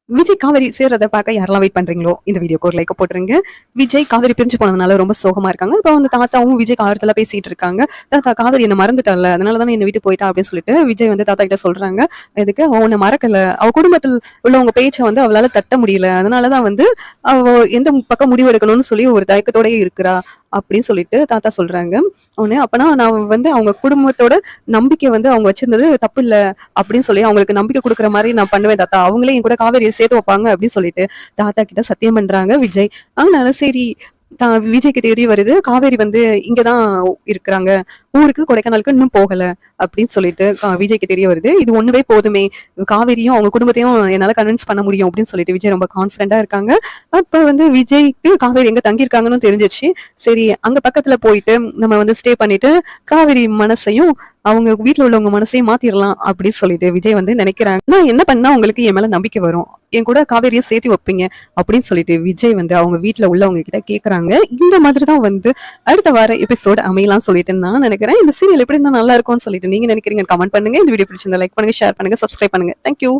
விஜய் காவேரி சேர்றத பார்க்க யாரெல்லாம் வெயிட் பண்றீங்களோ இந்த வீடியோக்கு ஒரு லைக் போட்டுருங்க. விஜய் காவேரி பிரிஞ்சு போனதுனால ரொம்ப சோகமா இருக்காங்க. அப்ப வந்து தாத்தாவும் விஜய் ஆறுதலா பேசிட்டு இருக்காங்க. தாத்தா காவேரி என்ன மறந்துட்டால, அதனால தானே என்ன விட்டு போயிட்டா அப்படின்னு சொல்லிட்டு விஜய் வந்து தாத்தா கிட்ட சொல்றாங்க. எதுக்கு அவ உன்னை மறக்கல, அவ குடும்பத்தில் உள்ளவங்க பேச்சை வந்து அவளால தட்ட முடியல, அதனாலதான் வந்து அவ எந்த பக்கம் முடிவு எடுக்கணும்னு சொல்லி ஒரு தயக்கத்தோடயே இருக்கிறா அப்படின்னு சொல்லிட்டு தாத்தா சொல்றாங்க. உடனே அப்பனா நான் வந்து அவங்க குடும்பத்தோட நம்பிக்கை வந்து அவங்க வச்சிருந்தது தப்பு இல்ல அப்படின்னு சொல்லி அவங்களுக்கு நம்பிக்கை கொடுக்குற மாதிரி நான் பண்ணுவேன் தாத்தா, அவங்களே என் கூட காவேரியை சேர்த்து வைப்பாங்க அப்படின்னு சொல்லிட்டு தாத்தா கிட்ட சத்தியம் பண்றாங்க விஜய். அதனால சரி விஜய்க்கு தெரிய வருது காவேரி வந்து இங்கதான் இருக்கிறாங்க, ஊருக்கு கொடைக்கானலுக்கு இன்னும் போகல அப்படின்னு சொல்லிட்டு விஜய்க்கு தெரிய வருது. இது ஒண்ணுவே போதுமே, காவேரியும் அவங்க குடும்பத்தையும் என்னால கன்வின்ஸ் பண்ண முடியும் அப்படின்னு சொல்லிட்டு விஜய் ரொம்ப கான்பிடண்டா இருக்காங்க. அப்ப வந்து விஜய்க்கு காவேரி எங்க தங்கியிருக்காங்கன்னு தெரிஞ்சிருச்சு. சரி அங்க பக்கத்துல போயிட்டு நம்ம வந்து ஸ்டே பண்ணிட்டு காவேரி மனசையும் அவங்க வீட்டுல உள்ளவங்க மனசையும் மாத்திரலாம் அப்படின்னு சொல்லிட்டு விஜய் வந்து நினைக்கிறாங்க. நான் என்ன பண்ணா உங்களுக்கு என் மேல நம்பிக்கை வரும், என் கூட காவேரியை சேர்த்து வைப்பீங்க அப்படின்னு சொல்லிட்டு விஜய் வந்து அவங்க வீட்டுல உள்ளவங்க கிட்ட கேக்குறாங்க. இந்த மாதிரிதான் வந்து அடுத்த வார எபிசோட் அமையலாம் சொல்லிட்டு நான் நினைக்கிறேன். இந்த சீரியல் எப்படி இருந்தா நல்லா இருக்கும்னு சொல்லிட்டு நீங்க நினைக்கிறீங்க கமெண்ட் பண்ணுங்க. இந்த வீடியோ பிடிச்சிருந்தா லைக் பண்ணுங்க, ஷேர் பண்ணுங்க, சப்ஸ்கிரைப் பண்ணுங்க. தேங்க்யூ.